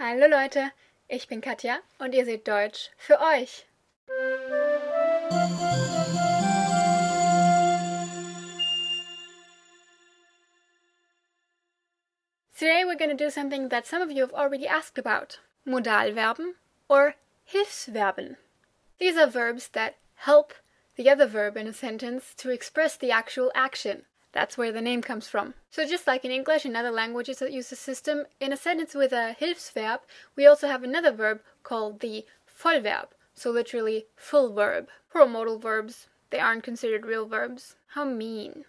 Hallo Leute, ich bin Katja und ihr seht Deutsch für euch. Today we're going to do something that some of you have already asked about. Modalverben or Hilfsverben. These are verbs that help the other verb in a sentence to express the actual action. That's where the name comes from. So just like in English and other languages that use the system, in a sentence with a Hilfsverb, we also have another verb called the Vollverb, so literally full verb. Poor modal verbs, they aren't considered real verbs. How mean.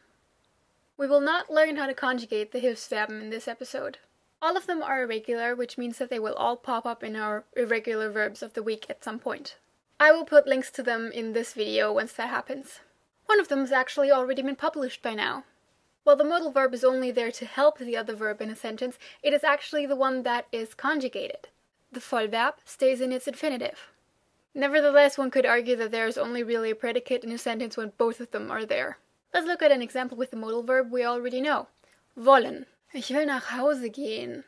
We will not learn how to conjugate the Hilfsverben in this episode. All of them are irregular, which means that they will all pop up in our irregular verbs of the week at some point. I will put links to them in this video once that happens. One of them has actually already been published by now. While the modal verb is only there to help the other verb in a sentence, it is actually the one that is conjugated. The Vollverb stays in its infinitive. Nevertheless, one could argue that there is only really a predicate in a sentence when both of them are there. Let's look at an example with the modal verb we already know. Wollen. Ich will nach Hause gehen.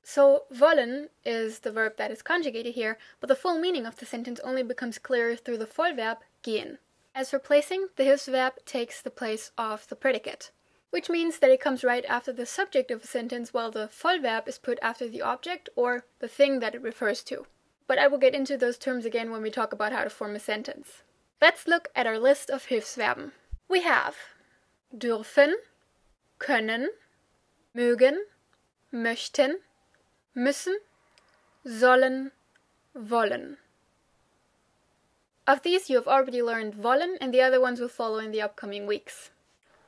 So, wollen is the verb that is conjugated here, but the full meaning of the sentence only becomes clearer through the Vollverb gehen. As for placing, the Hilfsverb takes the place of the predicate, which means that it comes right after the subject of a sentence while the Vollverb is put after the object or the thing that it refers to. But I will get into those terms again when we talk about how to form a sentence. Let's look at our list of Hilfsverben. We have dürfen, können, mögen, möchten, müssen, sollen, wollen. Of these, you have already learned wollen, and the other ones will follow in the upcoming weeks.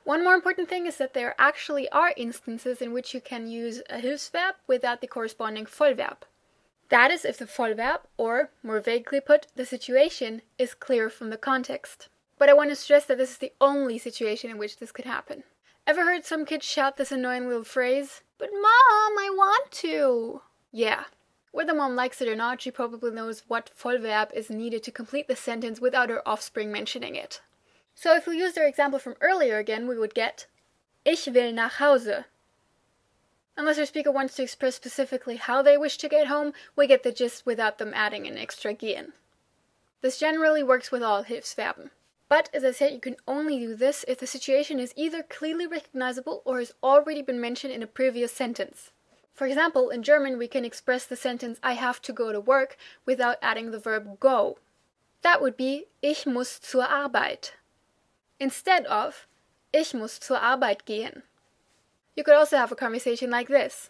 One more important thing is that there actually are instances in which you can use a Hilfsverb without the corresponding Vollverb. That is if the Vollverb, or more vaguely put, the situation, is clear from the context. But I want to stress that this is the only situation in which this could happen. Ever heard some kids shout this annoying little phrase? But Mom, I want to! Yeah. Whether mom likes it or not, she probably knows what Vollverb is needed to complete the sentence without her offspring mentioning it. So if we used our example from earlier again, we would get Ich will nach Hause. Unless our speaker wants to express specifically how they wish to get home, we get the gist without them adding an extra gehen. This generally works with all Hilfsverben. But, as I said, you can only do this if the situation is either clearly recognizable or has already been mentioned in a previous sentence. For example, in German we can express the sentence I have to go to work without adding the verb go. That would be Ich muss zur Arbeit, instead of Ich muss zur Arbeit gehen. You could also have a conversation like this.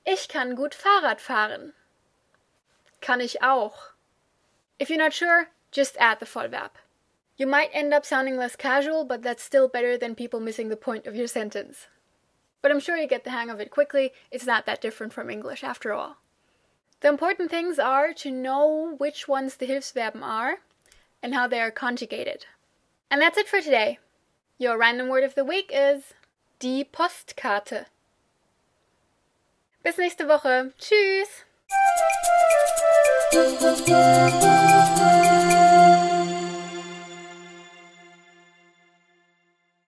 Ich kann gut Fahrrad fahren. Kann ich auch. If you're not sure, just add the Vollverb. You might end up sounding less casual, but that's still better than people missing the point of your sentence. But I'm sure you get the hang of it quickly. It's not that different from English after all. The important things are to know which ones the Hilfsverben are and how they are conjugated. And that's it for today. Your random word of the week is die Postkarte. Bis nächste Woche. Tschüss!